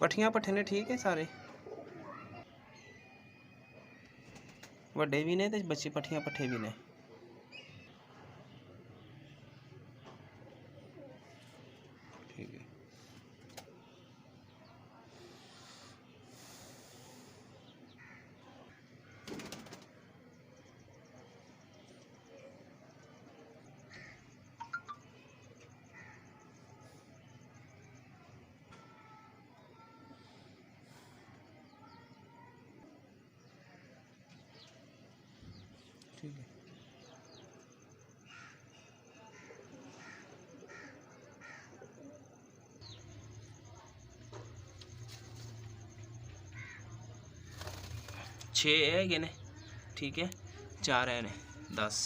पट्ठियां पट्ठे ने ठीक है सारे वड्डे भी ने ते बच्चे पट्ठियां पट्ठे भी ने। ठीक है ठीक है। छे है ने ठीक है 4 है ने 10।